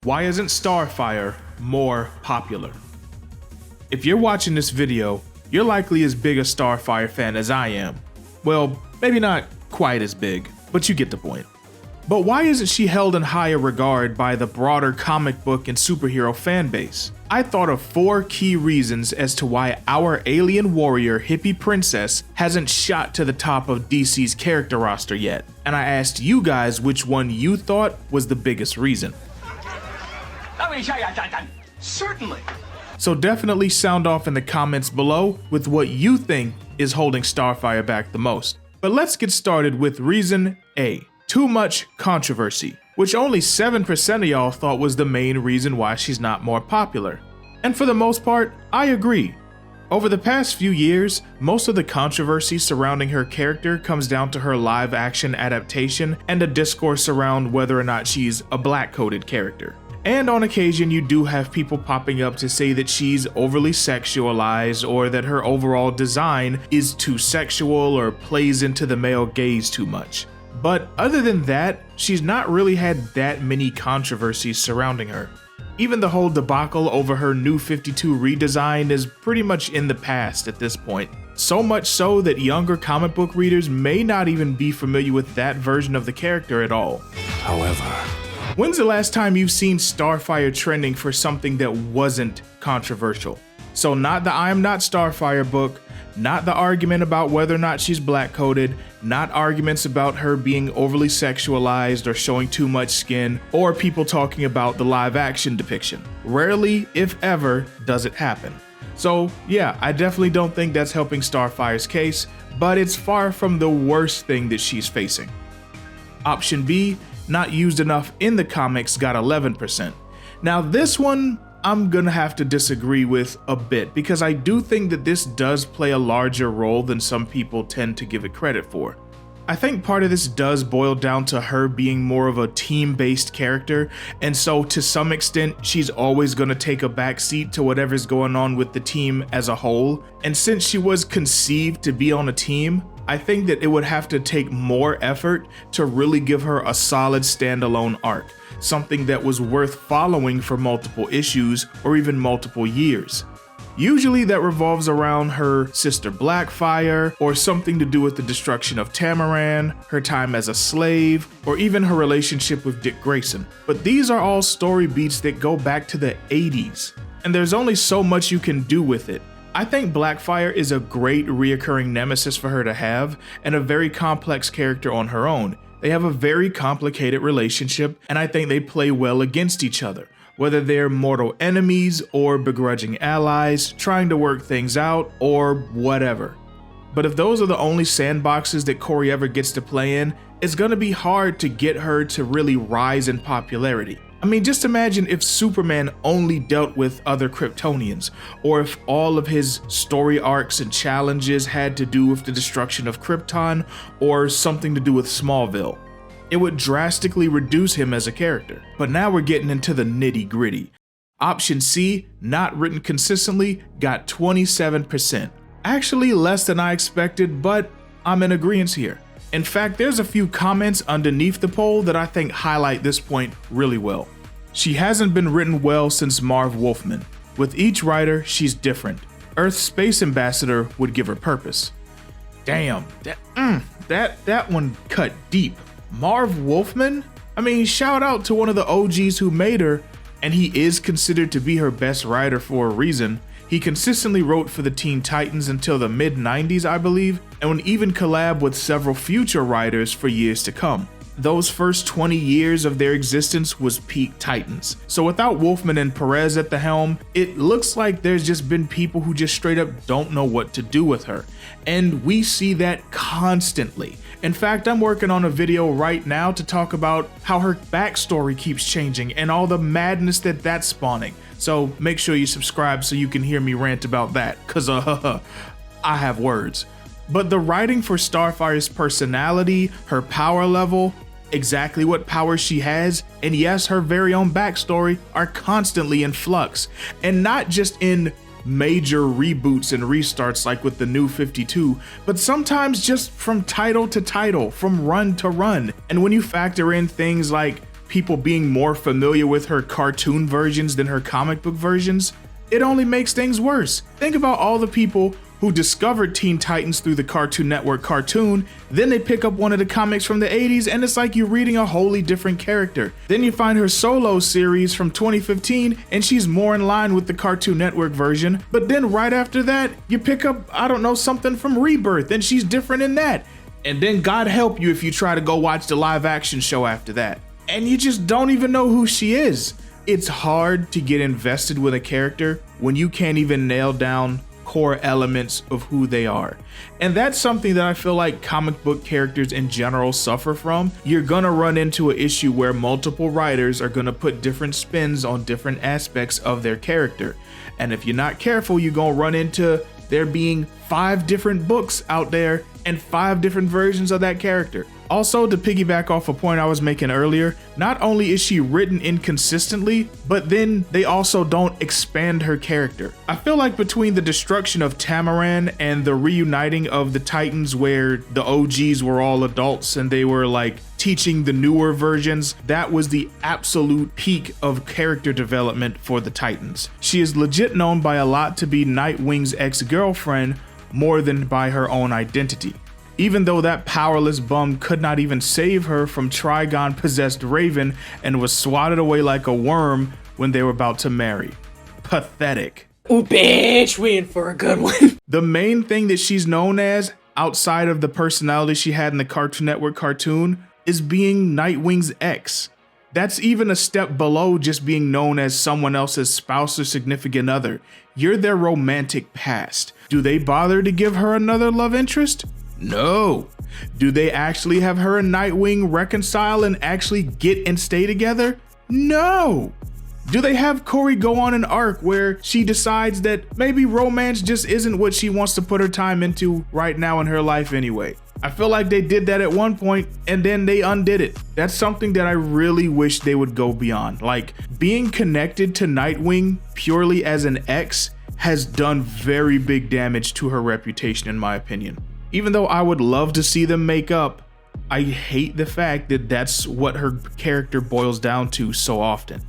Why isn't Starfire more popular? If you're watching this video, you're likely as big a Starfire fan as I am. Well, maybe not quite as big, but you get the point. But why isn't she held in higher regard by the broader comic book and superhero fan base? I thought of 4 key reasons as to why our alien warrior hippie princess hasn't shot to the top of DC's character roster yet, and I asked you guys which one you thought was the biggest reason. Certainly. So definitely sound off in the comments below with what you think is holding Starfire back the most. But let's get started with reason A. Too much controversy, which only 7% of y'all thought was the main reason why she's not more popular. And for the most part, I agree. Over the past few years, most of the controversy surrounding her character comes down to her live action adaptation and a discourse around whether or not she's a black-coded character. And on occasion, you do have people popping up to say that she's overly sexualized or that her overall design is too sexual or plays into the male gaze too much. But other than that, she's not really had that many controversies surrounding her. Even the whole debacle over her New 52 redesign is pretty much in the past at this point. So much so that younger comic book readers may not even be familiar with that version of the character at all. However, when's the last time you've seen Starfire trending for something that wasn't controversial? So not the I Am Not Starfire book, not the argument about whether or not she's black-coded, not arguments about her being overly sexualized or showing too much skin, or people talking about the live-action depiction. Rarely, if ever, does it happen. So yeah, I definitely don't think that's helping Starfire's case, but it's far from the worst thing that she's facing. Option B, not used enough in the comics, got 11%. Now this one, I'm gonna have to disagree with a bit because I do think that this does play a larger role than some people tend to give it credit for. I think part of this does boil down to her being more of a team-based character, and so to some extent she's always gonna take a backseat to whatever's going on with the team as a whole. And since she was conceived to be on a team, I think that it would have to take more effort to really give her a solid standalone arc, something that was worth following for multiple issues or even multiple years. Usually that revolves around her sister Blackfire, or something to do with the destruction of Tamaran, her time as a slave, or even her relationship with Dick Grayson. But these are all story beats that go back to the 80s, and there's only so much you can do with it. I think Blackfire is a great reoccurring nemesis for her to have, and a very complex character on her own. They have a very complicated relationship, and I think they play well against each other, whether they're mortal enemies or begrudging allies, trying to work things out, or whatever. But if those are the only sandboxes that koriand'r gets to play in, it's gonna be hard to get her to really rise in popularity. I mean, just imagine if Superman only dealt with other Kryptonians, or if all of his story arcs and challenges had to do with the destruction of Krypton, or something to do with Smallville. It would drastically reduce him as a character. But now we're getting into the nitty-gritty. Option C, not written consistently, got 27%. Actually less than I expected, but I'm in agreement here. In fact, there's a few comments underneath the poll that I think highlight this point really well. She hasn't been written well since Marv Wolfman. With each writer, she's different. Earth's space ambassador would give her purpose. Damn, that one cut deep. Marv Wolfman? I mean, shout out to one of the OGs who made her, and he is considered to be her best writer for a reason. He consistently wrote for the Teen Titans until the mid-90s, I believe, and would even collab with several future writers for years to come. Those first 20 years of their existence was peak Titans. So without Wolfman and Perez at the helm, it looks like there's just been people who just straight up don't know what to do with her. And we see that constantly. In fact, I'm working on a video right now to talk about how her backstory keeps changing and all the madness that that's spawning. So make sure you subscribe so you can hear me rant about that, cause I have words. But the writing for Starfire's personality, her power level, exactly what powers she has, and yes, her very own backstory are constantly in flux. And not just in major reboots and restarts like with the New 52, but sometimes just from title to title, from run to run. And when you factor in things like people being more familiar with her cartoon versions than her comic book versions, it only makes things worse. Think about all the people who discovered Teen Titans through the Cartoon Network cartoon, then they pick up one of the comics from the 80s and it's like you're reading a wholly different character. Then you find her solo series from 2015 and she's more in line with the Cartoon Network version, but then right after that, you pick up, I don't know, something from Rebirth and she's different in that. And then God help you if you try to go watch the live action show after that. And you just don't even know who she is. It's hard to get invested with a character when you can't even nail down core elements of who they are. And that's something that I feel like comic book characters in general suffer from. You're gonna run into an issue where multiple writers are gonna put different spins on different aspects of their character. And if you're not careful, you're gonna run into there being 5 different books out there and 5 different versions of that character. Also, to piggyback off a point I was making earlier, not only is she written inconsistently, but then they also don't expand her character. I feel like between the destruction of Tamaran and the reuniting of the Titans where the OGs were all adults and they were like teaching the newer versions, that was the absolute peak of character development for the Titans. She is legit known by a lot to be Nightwing's ex-girlfriend more than by her own identity. Even though that powerless bum could not even save her from Trigon-possessed Raven and was swatted away like a worm when they were about to marry. Pathetic. Ooh, bitch, we in for a good one. The main thing that she's known as, outside of the personality she had in the Cartoon Network cartoon, is being Nightwing's ex. That's even a step below just being known as someone else's spouse or significant other. You're their romantic past. Do they bother to give her another love interest? No. Do they actually have her and Nightwing reconcile and actually get and stay together? No. Do they have Kori go on an arc where she decides that maybe romance just isn't what she wants to put her time into right now in her life anyway? I feel like they did that at one point and then they undid it. That's something that I really wish they would go beyond. Like, being connected to Nightwing purely as an ex has done very big damage to her reputation, in my opinion. Even though I would love to see them make up, I hate the fact that that's what her character boils down to so often.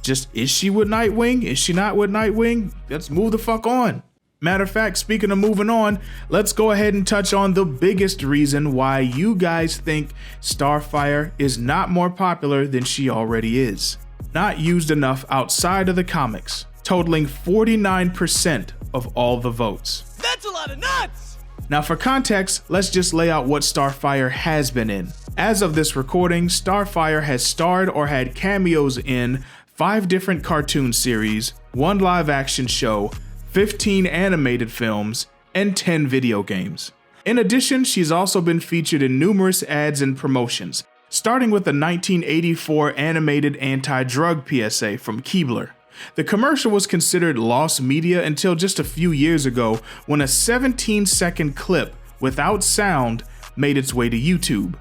Just, is she with Nightwing? Is she not with Nightwing? Let's move the fuck on. Matter of fact, speaking of moving on, let's go ahead and touch on the biggest reason why you guys think Starfire is not more popular than she already is. Not used enough outside of the comics, totaling 49% of all the votes. That's a lot of nuts! Now for context, let's just lay out what Starfire has been in. As of this recording, Starfire has starred or had cameos in 5 different cartoon series, 1 live action show, 15 animated films, and 10 video games. In addition, she's also been featured in numerous ads and promotions, starting with the 1984 animated anti-drug PSA from Keebler. The commercial was considered lost media until just a few years ago when a 17-second clip without sound made its way to YouTube.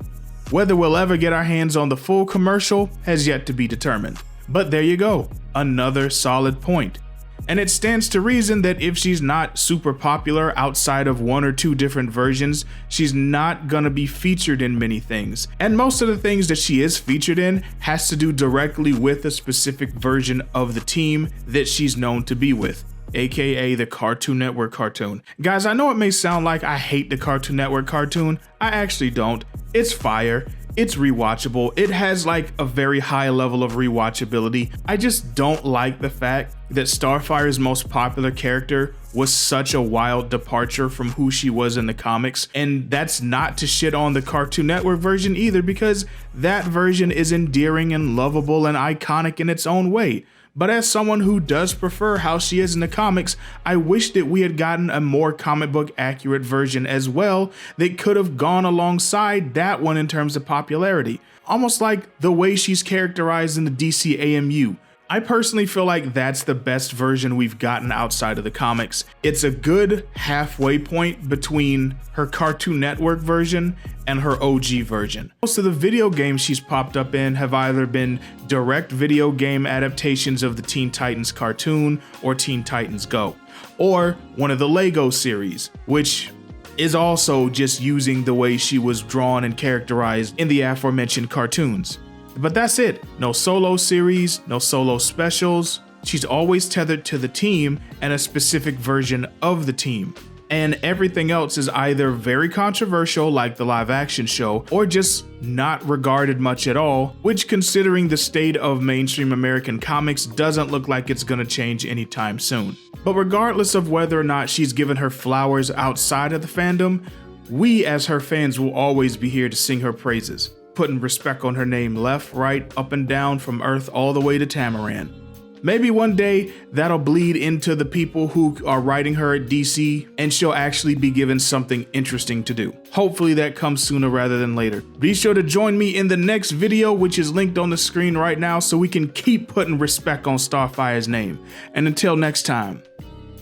Whether we'll ever get our hands on the full commercial has yet to be determined. But there you go, another solid point. And it stands to reason that if she's not super popular outside of 1 or 2 different versions, she's not gonna be featured in many things. And most of the things that she is featured in has to do directly with a specific version of the team that she's known to be with, aka the Cartoon Network cartoon. Guys, I know it may sound like I hate the Cartoon Network cartoon. I actually don't. It's fire. It's rewatchable. It has like a very high level of rewatchability. I just don't like the fact that Starfire's most popular character was such a wild departure from who she was in the comics. And that's not to shit on the Cartoon Network version either, because that version is endearing and lovable and iconic in its own way. But as someone who does prefer how she is in the comics, I wish that we had gotten a more comic book accurate version as well that could have gone alongside that one in terms of popularity. Almost like the way she's characterized in the DC AMU. I personally feel like that's the best version we've gotten outside of the comics. It's a good halfway point between her Cartoon Network version and her OG version. Most of the video games she's popped up in have either been direct video game adaptations of the Teen Titans cartoon or Teen Titans Go, or one of the Lego series, which is also just using the way she was drawn and characterized in the aforementioned cartoons. But that's it. No solo series, no solo specials. She's always tethered to the team and a specific version of the team. And everything else is either very controversial, like the live action show, or just not regarded much at all, which, considering the state of mainstream American comics, doesn't look like it's gonna change anytime soon. But regardless of whether or not she's given her flowers outside of the fandom, we as her fans will always be here to sing her praises, putting respect on her name left, right, up and down, from Earth all the way to Tamaran. Maybe one day that'll bleed into the people who are writing her at DC and she'll actually be given something interesting to do. Hopefully that comes sooner rather than later. Be sure to join me in the next video, which is linked on the screen right now, so we can keep putting respect on Starfire's name. And until next time,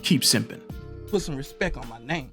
keep simping. Put some respect on my name.